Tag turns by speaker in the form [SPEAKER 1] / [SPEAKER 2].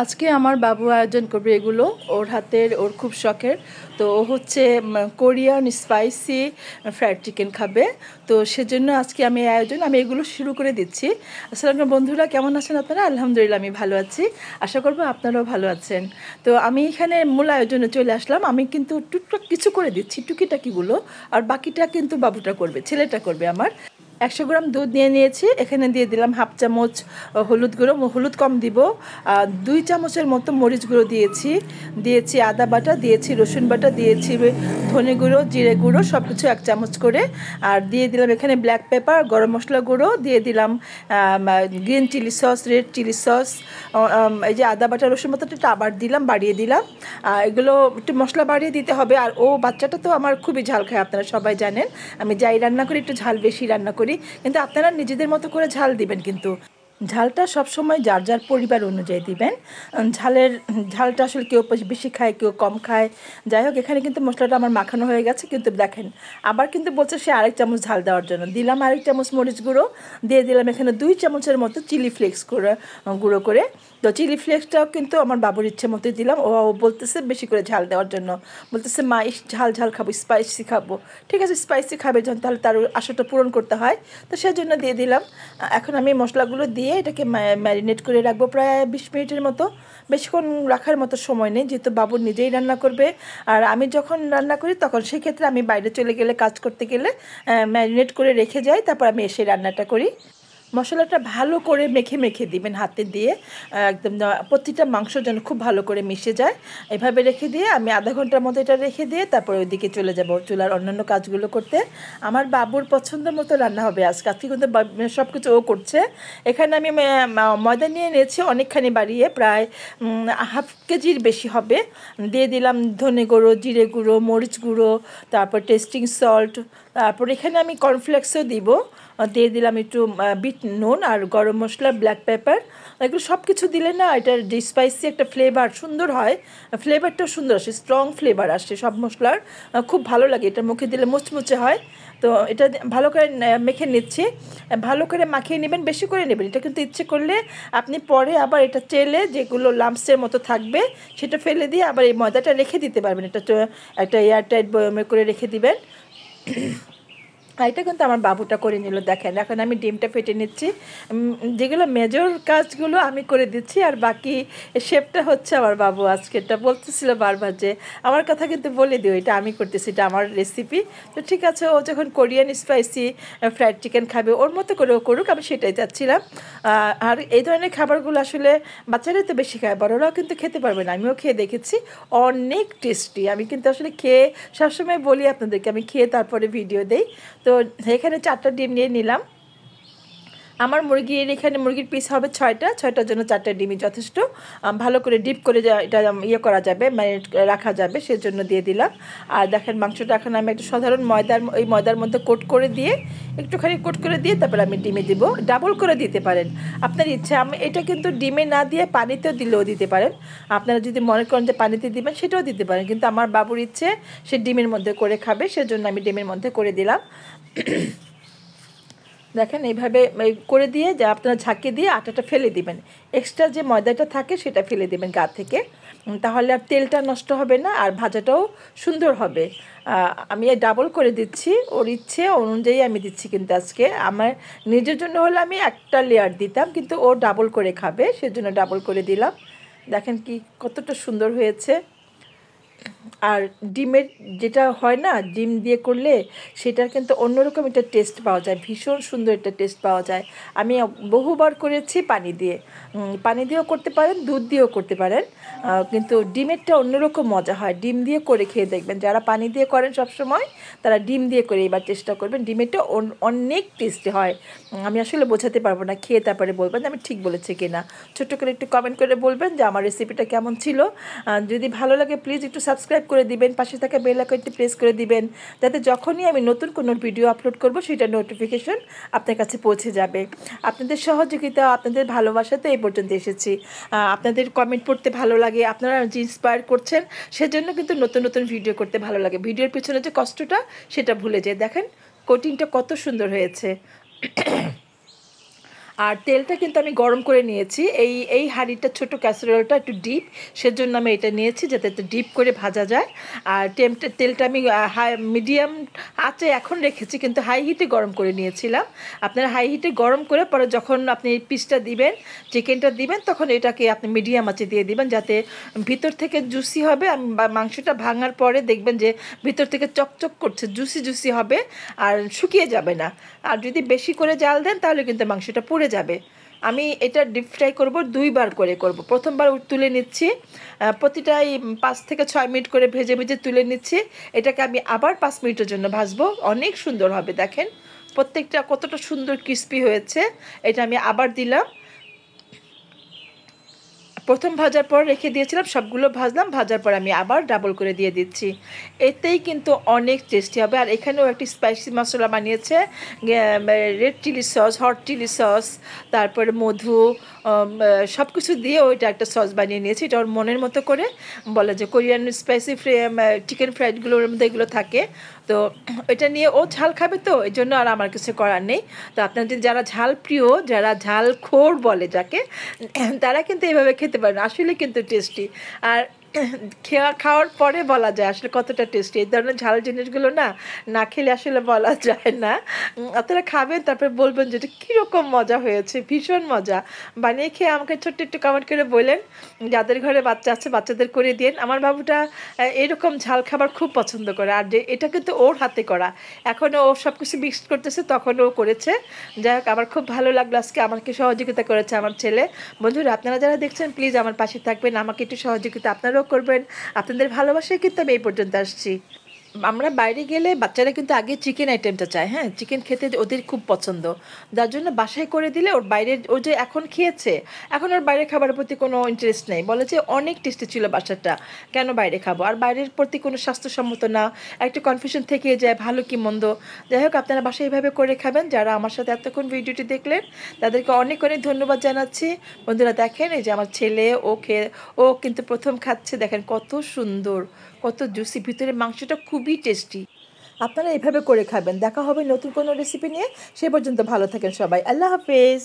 [SPEAKER 1] আজকে আমার বাবু আয়োজন করবে এগুলো ওর হাতের ওর খুব শখের। তো ও হচ্ছে কোরিয়ান স্পাইসি ফ্রাইড চিকেন খাবে। তো সেজন্য আজকে আমি এগুলো শুরু করে দিচ্ছি। আসসালামু বন্ধুরা, কেমন আছেন আপনারা? আলহামদুলিল্লাহ আমি ভালো আছি, আশা করবো আপনারাও ভালো আছেন। তো আমি এখানে মূল আয়োজনে চলে আসলাম। আমি কিন্তু টুকটাক কিছু করে দিচ্ছি, টুকিটাকিগুলো, আর বাকিটা কিন্তু বাবুটা করবে, ছেলেটা করবে আমার। 100 গ্রাম দুধ নিয়ে নিয়েছি, এখানে দিয়ে দিলাম হাফ চামচ হলুদ গুঁড়ো, হলুদ কম দিব। 2 চামচের মতো মরিচ গুঁড়ো দিয়েছি আদা বাটা, দিয়েছি রসুন বাটা, দিয়েছি ধনে গুঁড়ো, জিরে গুঁড়ো, সব কিছু 1 চামচ করে। আর দিয়ে দিলাম এখানে ব্ল্যাক পেপার, গরম মশলা গুঁড়ো, দিয়ে দিলাম green chili sauce, red chili sauce, এই যে আদা বাটা রসুন বাটাটা আবার বাড়িয়ে দিলাম। এগুলো একটু মশলা বাড়িয়ে দিতে হবে। আর বাচ্চাটা তো আমার খুবই ঝাল খায়, আপনারা সবাই জানেন। আমি যাই রান্না করি একটু ঝাল বেশি রান্না করি, কিন্তু আপনারা নিজেদের মতো করে ঝাল দিবেন। কিন্তু ঝালটা সবসময় যার যার পরিবার অনুযায়ী দিবেন। ঝালটা আসলে কেউ বেশি খায়, কেউ কম খায়। যাই হোক, এখানে কিন্তু মশলাটা আমার মাখানো হয়ে গেছে, কিন্তু দেখেন আবার কিন্তু বলছে সে আরেক চামচ ঝাল দেওয়ার জন্য। দিলাম আরেক চামচ মরিচ গুঁড়ো, দিয়ে দিলাম এখানে 2 চামচের মতো চিলি ফ্লেক্স গুঁড়ো করে। তো চিলি ফ্লেক্সটাও কিন্তু আমার বাবুর ইচ্ছে মতোই দিলাম। ও বলতেছে বেশি করে ঝাল দেওয়ার জন্য, বলতেছে মা ঝাল ঝাল খাবো, স্পাইসি খাবো। ঠিক আছে, স্পাইসি খাবে যখন, তাহলে তার আশাটা পূরণ করতে হয়, তো সেজন্য দিয়ে দিলাম। এখন আমি মশলাগুলো দিয়ে এটাকে ম্যারিনেট করে রাখবো প্রায় 20 মিনিটের মতো। বেশিক্ষণ রাখার মতো সময় নেই, যেহেতু বাবু নিজেই রান্না করবে। আর আমি যখন রান্না করি তখন সেক্ষেত্রে আমি বাইরে চলে গেলে, কাজ করতে গেলে ম্যারিনেট করে রেখে যাই, তারপর আমি এসে রান্নাটা করি। মশলাটা ভালো করে মেখে মেখে দিবেন হাতে দিয়ে, একদম প্রতিটা মাংস যেন খুব ভালো করে মিশে যায়। এভাবে রেখে দিয়ে আমি আধা ঘন্টার মতো এটা রেখে দিয়ে তারপর ওইদিকে চলে যাব চুলার অন্যান্য কাজগুলো করতে। আমার বাবুর পছন্দ মতো রান্না হবে আজকে কিন্তু সব কিছু ও করছে। এখানে আমি ময়দা নিয়ে নিয়েছি অনেকখানি বাড়িয়ে, প্রায় হাফ কেজির বেশি হবে। দিয়ে দিলাম ধনে গুঁড়ো, জিরে গুঁড়ো, মরিচ গুঁড়ো, তারপর টেস্টিং সল্ট, তারপর এখানে আমি কর্নফ্লেক্সও দিব। দিয়ে দিলাম একটু বিট নুন আর গরম মশলা, ব্ল্যাক পেপার। এগুলো সব কিছু দিলে না এটার যে স্পাইসি একটা ফ্লেভার সুন্দর হয়, ফ্লেভারটাও সুন্দর আসে, স্ট্রং ফ্লেভার আসে সব মশলার, খুব ভালো লাগে। এটা মুখে দিলে মুচমুচে হয়। তো এটা ভালো করে মেখে নিচ্ছি। ভালো করে মাখিয়ে নেবেন, বেশি করে নেবেন। এটা কিন্তু ইচ্ছে করলে আপনি পরে আবার এটা চেলে যেগুলো লাম্পসের মতো থাকবে সেটা ফেলে দিয়ে আবার এই ময়দাটা রেখে দিতে পারবেন। এটা একটা এয়ারটাইট বয়মে করে রেখে দিবেন। এটা কিন্তু আমার বাবুটা করে নিল, দেখেন। এখন আমি ডিমটা ফেটে নিচ্ছি। যেগুলো মেজর কাজগুলো আমি করে দিচ্ছি, আর বাকি শেপটা হচ্ছে আমার বাবু। আজকে এটা বলতেছিল বারবার যে আমার কথা কিন্তু বলে দিও, এটা আমি করতেছি, এটা আমার রেসিপি। তো ঠিক আছে, ও যখন কোরিয়ান স্পাইসি ফ্রাইড চিকেন খাবে ওর মতো করে ও করুক, আমি সেটাই চাচ্ছিলাম। আর এই ধরনের খাবারগুলো আসলে বাচ্চারাই তো বেশি খায়, বড়রাও কিন্তু খেতে পারবে না। আমিও খেয়ে দেখেছি, অনেক টেস্টি। আমি কিন্তু আসলে খেয়ে সবসময় বলি আপনাদেরকে, আমি খেয়ে তারপরে ভিডিও দেই। তো এখানে 4টা ডিম নিয়ে নিলাম। আমার এখানে মুরগির পিস হবে 6টার জন্য 4টা ডিমই যথেষ্ট। ভালো করে ডিপ করে এটা করা যাবে, ম্যারিনেট রাখা যাবে, সেজন্য দিয়ে দিলাম। আর দেখেন মাংসটা এখন আমি একটা সাধারণ ময়দার মধ্যে একটুখানি কোট করে দিয়ে তারপর আমি ডিমে দিব। ডাবল করে দিতে পারেন, আপনার ইচ্ছা। আমি এটা কিন্তু ডিমে না দিয়ে পানিতেও দিলেও দিতে পারেন। আপনারা যদি মনে করেন যে পানিতে দিবেন সেটাও দিতে পারেন, কিন্তু আমার বাবুর ইচ্ছে সে ডিমের মধ্যে করে খাবে, সেজন্য আমি ডিমের মধ্যে করে দিলাম। দেখেন এইভাবে করে দিয়ে যে আপনারা ঝাঁকে দিয়ে আটাটা ফেলে দিবেন, এক্সট্রা যে ময়দাটা থাকে সেটা ফেলে দিবেন গা থেকে। তাহলে আর তেলটা নষ্ট হবে না, আর ভাজাটাও সুন্দর হবে। আমি ডাবল করে দিচ্ছি, ওর ইচ্ছে অনুযায়ী আমি দিচ্ছি। কিন্তু আজকে আমার নিজের জন্য হলে আমি একটা লেয়ার দিতাম, কিন্তু ও ডাবল করে খাবে, সেজন্য ডাবল করে দিলাম। দেখেন কি কতটা সুন্দর হয়েছে। আর ডিমের যেটা হয় না, ডিম দিয়ে করলে সেটার কিন্তু অন্যরকম একটা টেস্ট পাওয়া যায়, ভীষণ সুন্দর একটা টেস্ট পাওয়া যায়। আমি বহুবার করেছি পানি দিয়েও করতে পারেন, দুধ দিয়েও করতে পারেন, কিন্তু ডিমেরটা অন্যরকম মজা হয়। ডিম দিয়ে করে খেয়ে দেখবেন, যারা পানি দিয়ে করেন সবসময় তারা ডিম দিয়ে করে এবার চেষ্টা করবেন। ডিমেরটা অনেক টেস্টি হয়। আমি আসলে বোঝাতে পারবো না, খেয়ে তারপরে বলবেন আমি ঠিক বলেছি কিনা। ছোট্ট করে একটু কমেন্ট করে বলবেন যে আমার রেসিপিটা কেমন ছিল। যদি ভালো লাগে প্লিজ একটু সাবস্ক্রাইব করে দিবেন, পাশে থাকা বেল আইকনটি প্রেস করে দিবেন, যাতে যখনই আমি নতুন কোনো ভিডিও আপলোড করব সেটা নোটিফিকেশন আপনার কাছে পৌঁছে যাবে। আপনাদের সহযোগিতা, আপনাদের ভালোবাসাতে এই পর্যন্ত এসেছি। আপনাদের কমেন্ট পড়তে ভালো লাগে, আপনারা যে ইন্সপায়ার করছেন, সেজন্য কিন্তু নতুন নতুন ভিডিও করতে ভালো লাগে। ভিডিওর পিছনে যে কষ্টটা সেটা ভুলে যায়। দেখেন কোটিংটা কত সুন্দর হয়েছে। আর তেলটা কিন্তু আমি গরম করে নিয়েছি। এই হাঁড়িটা ছোট ক্যাসারোলটা একটু ডিপ, সেজন্য আমি এটা নিয়েছি যাতে একটু ডিপ করে ভাজা যায়। আর তেলটা আমি মিডিয়াম আঁচে এখন রেখেছি, কিন্তু হাই হিটে গরম করে নিয়েছিলাম। আপনারা হাই হিটে গরম করে পরে যখন আপনি পিসটা দিবেন, চিকেনটা দিবেন, তখন এটাকে আপনি মিডিয়াম আঁচে দিয়ে দিবেন যাতে ভিতর থেকে জুসি হবে। মাংসটা ভাঙার পরে দেখবেন যে ভিতর থেকে চকচক করছে, জুসি জুসি হবে আর শুকিয়ে যাবে না। আর যদি বেশি করে জাল দেন তাহলে কিন্তু মাংসটা পুড়ে যাবে। আমি এটা ডিপ ফ্রাই করব, 2বার করে করব। প্রথমবার তুলে নিচ্ছি, প্রতিটাই 5 থেকে 6 মিনিট করে ভেজে ভেজে তুলে নিচ্ছি। এটাকে আমি আবার 5 মিনিটের জন্য ভাজবো, অনেক সুন্দর হবে। দেখেন প্রত্যেকটা কতটা সুন্দর ক্রিস্পি হয়েছে। এটা আমি আবার দিলাম। প্রথম ভাজার পর রেখে দিয়েছিলাম, সবগুলো ভাজলাম, ভাজার পর আমি আবার ডাবল করে দিয়ে দিচ্ছি। এতেই কিন্তু অনেক টেস্টি হবে। আর এখানেও একটি স্পাইসি মশলা বানিয়েছে, red chili sauce, hot chili sauce, তারপরে মধু, সব কিছু দিয়ে ওইটা একটা সস বানিয়ে নিয়েছি। এটা ওর মনের মতো করে বলে যে কোরিয়ান স্পাইসি চিকেন ফ্রাইডগুলোর মধ্যে এগুলো থাকে। তো এটা নিয়ে ও ঝাল খাবে, তো এই জন্য আর আমার কিছু করার নেই। তো আপনাদের যারা ঝাল প্রিয়, যারা ঝাল খোর বলে যাকে, তারা কিন্তু এভাবে খেতে পারেন, আসলে কিন্তু টেস্টি। আর খাওয়ার পরে বলা যায় আসলে কতটা টেস্টি। এই ধরনের ঝাল জিনিসগুলো না না খেলে আসলে বলা যায় না। আপনারা খাবেন, তারপরে বলবেন যে এটা কীরকম মজা হয়েছে, ভীষণ মজা। বানিয়ে খেয়ে আমাকে ছোট্ট একটু কমেন্ট করে বললেন। যাদের ঘরে বাচ্চা আছে বাচ্চাদের করে দিন। আমার বাবুটা এরকম ঝাল খাবার খুব পছন্দ করে। আর যে এটা কিন্তু ওর হাতে করা, এখনও ও সব কিছু মিক্স করতেছে, তখন ও করেছে। যাই হোক, আমার খুব ভালো লাগলো আজকে আমাকে সহযোগিতা করেছে আমার ছেলে। বন্ধুরা, আপনারা যারা দেখছেন প্লিজ আমার পাশে থাকবেন, আমাকে একটু সহযোগিতা আপনারাও করবেন। আপনাদের ভালোবাসায় কিন্তু আমি এই পর্যন্ত আসছি। আমরা বাইরে গেলে বাচ্চারা কিন্তু আগে চিকেন আইটেমটা চায়। হ্যাঁ, চিকেন খেতে ওদের খুব পছন্দ, যার জন্য বাসায় করে দিলে ওর বাইরের, ও যে এখন খেয়েছে, এখন ওর বাইরের খাবারের প্রতি কোনো ইন্টারেস্ট নেই। বলে যে অনেক টেস্টি ছিল বাসাটা, কেন বাইরে খাবো। আর বাইরের প্রতি কোনো স্বাস্থ্যসম্মত না, একটা কনফিউশন থেকে যায় ভালো কি মন্দ। যাই হোক, আপনারা বাসায় এইভাবে করে খাবেন। যারা আমার সাথে এতক্ষণ ভিডিওটি দেখলেন তাদেরকে অনেক অনেক ধন্যবাদ জানাচ্ছি। বন্ধুরা দেখেন, এই যে আমার ছেলে, ও কিন্তু প্রথম খাচ্ছে। দেখেন কত সুন্দর, কত জুসি, ভিতরে মাংসটা খুবই টেস্টি। আপনারা এভাবে করে খাবেন। দেখা হবে নতুন কোনো রেসিপি নিয়ে। সে পর্যন্ত ভালো থাকেন সবাই। আল্লাহ হাফেজ।